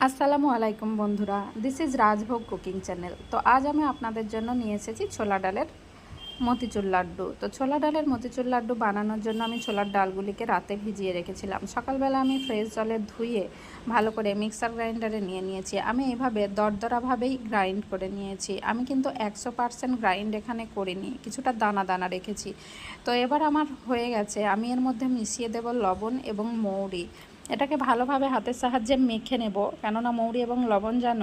আসসালামু আলাইকুম বন্ধুরা, this is rajbhog cooking channel. তো আজ আমি আপনাদের জন্য নিয়ে এসেছি ছোলা ডালের মতিচুর লাড্ডু। তো ছোলা ডালের মতিচুর লাড্ডু বানানোর জন্য আমি ছোলার ডালগুলিকে রাতে ভিজিয়ে রেখেছিলাম। সকালবেলা আমি ফ্রেশ জলে ধুয়ে ভালো করে মিক্সার গ্রাইন্ডারে নিয়ে নিয়েছি। আমি এভাবে দরদরাভাবেই গ্রাইন্ড করে নিয়েছি। আমি কিন্তু 100% গ্রাইন্ড এখানে করিনি, কিছুটা দানা দানা রেখেছি। তো এবার আমার হয়ে গেছে। আমি এর মধ্যে মিশিয়ে দেব লবণ এবং মৌরি। এটাকে ভালোভাবে হাতের সাহায্যে মেখে নেব, কেননা মৌরি এবং লবণ যেন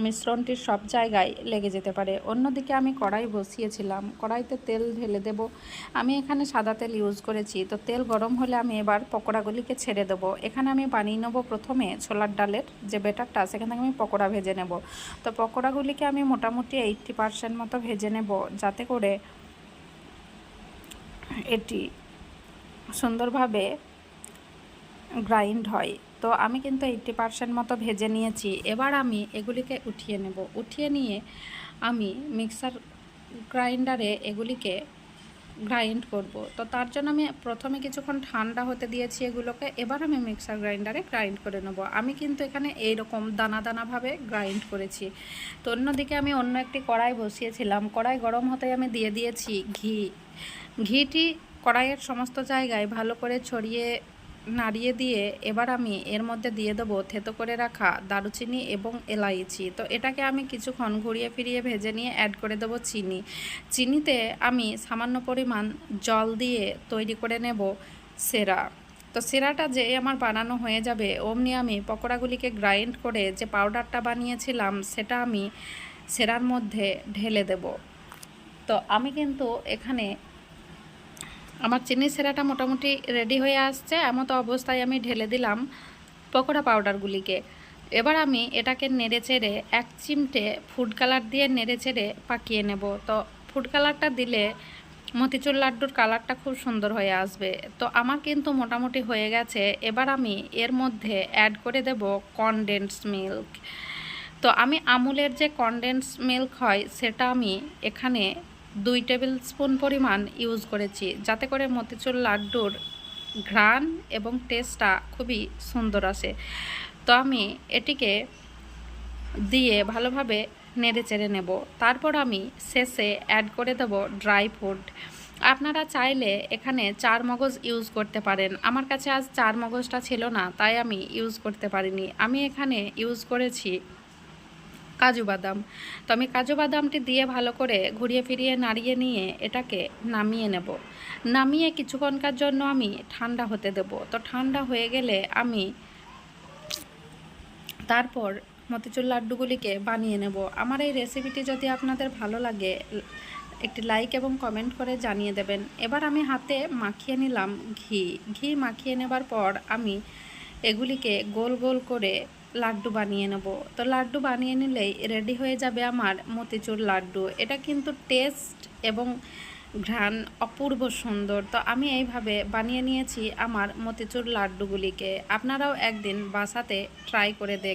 মিশ্রণটির সব জায়গায় লেগে যেতে পারে। অন্যদিকে আমি কড়াই বসিয়েছিলাম, কড়াইতে তেল ঢেলে দেব। আমি এখানে সাদা তেল ইউজ করেছি। তো তেল গরম হলে আমি এবার পকোড়াগুলিকে ছেড়ে দেবো। এখানে আমি বানিয়ে নেব প্রথমে ছোলার ডালের যে ব্যাটারটা, সেখান থেকে আমি পকোড়া ভেজে নেব। তো পকোড়াগুলিকে আমি মোটামুটি 80% মতো ভেজে নেব, যাতে করে এটি সুন্দরভাবে গ্রাইন্ড হয়। তো আমি কিন্তু 80% মতো ভেজে নিয়েছি। এবার আমি এগুলিকে উঠিয়ে নেব। উঠিয়ে নিয়ে আমি মিক্সার গ্রাইন্ডারে এগুলিকে গ্রাইন্ড করব। তো তার জন্য আমি প্রথমে কিছুক্ষণ ঠান্ডা হতে দিয়েছি এগুলোকে। এবার আমি মিক্সার গ্রাইন্ডারে গ্রাইন্ড করে নেব। আমি কিন্তু এখানে এইরকম দানা দানাভাবে গ্রাইন্ড করেছি। তো অন্যদিকে আমি অন্য একটি কড়াই বসিয়েছিলাম। কড়াই গরম হতে আমি দিয়ে দিয়েছি ঘি। ঘিটি কড়াইয়ের সমস্ত জায়গায় ভালো করে ছড়িয়ে নাড়িয়ে দিয়ে এবার আমি এর মধ্যে দিয়ে দেবো থেতো করে রাখা দারুচিনি এবং এলাইচি। তো এটাকে আমি কিছুক্ষণ ঘুরিয়ে ফিরিয়ে ভেজে নিয়ে অ্যাড করে দেবো চিনি। চিনিতে আমি সামান্য পরিমাণ জল দিয়ে তৈরি করে নেব সেরা। তো সেরাটা যে আমার বানানো হয়ে যাবে, অমনি আমি পকোড়াগুলিকে গ্রাইন্ড করে যে পাউডারটা বানিয়েছিলাম সেটা আমি সেরার মধ্যে ঢেলে দেব। তো আমি কিন্তু এখানে আমার চিনি সেরাটা মোটামুটি রেডি হয়ে আসছে। এমতো অবস্থায় আমি ঢেলে দিলাম পকোড়া পাউডারগুলিকে। এবার আমি এটাকে নেড়ে চেড়ে 1 চিমটে ফুড কালার দিয়ে নেড়ে চেড়ে পাকিয়ে নেব। তো ফুড কালারটা দিলে মতিচুর লাড্ডুর কালারটা খুব সুন্দর হয়ে আসবে। তো আমার কিন্তু মোটামুটি হয়ে গেছে। এবার আমি এর মধ্যে অ্যাড করে দেব কনডেন্স মিল্ক। তো আমি আমুলের যে কনডেন্স মিল্ক হয় সেটা আমি এখানে 2 টেবিল স্পুন পরিমাণ ইউজ করেছি, যাতে করে মতিচুর লাড্ডুর ঘ্রাণ এবং টেস্টটা খুবই সুন্দর আসে। তো আমি এটিকে দিয়ে ভালোভাবে নেড়ে চেড়ে নেব। তারপর আমি শেষে অ্যাড করে দেব ড্রাই ফ্রুট। আপনারা চাইলে এখানে 4 মগজ ইউজ করতে পারেন। আমার কাছে আজ 4 মগজটা ছিল না, তাই আমি ইউজ করতে পারিনি। আমি এখানে ইউজ করেছি কাজু বাদাম। তো আমি কাজু বাদামটি দিয়ে ভালো করে ঘুরিয়ে ফিরিয়ে নাড়িয়ে নিয়ে এটাকে নামিয়ে নেব। নামিয়ে কিছুক্ষণকার জন্য আমি ঠান্ডা হতে দেব। তো ঠান্ডা হয়ে গেলে আমি তারপর মতিচুর লাড্ডুগুলিকে বানিয়ে নেব। আমার এই রেসিপিটি যদি আপনাদের ভালো লাগে, একটি লাইক এবং কমেন্ট করে জানিয়ে দেবেন। এবার আমি হাতে মাখিয়ে নিলাম ঘি মাখিয়ে নেবার পর আমি এগুলিকে গোল গোল করে লাড্ডু বানিয়ে নেব। তো লাড্ডু বানিয়ে নিলেই রেডি হয়ে যাবে আমার মতিচুর লাড্ডু। এটা কিন্তু টেস্ট এবং ঘ্রাণ অপূর্ব সুন্দর। তো আমি এইভাবে বানিয়ে নিয়েছি আমার মতিচুর লাড্ডুগুলিকে। আপনারাও একদিন বাসাতে ট্রাই করে দেখবেন।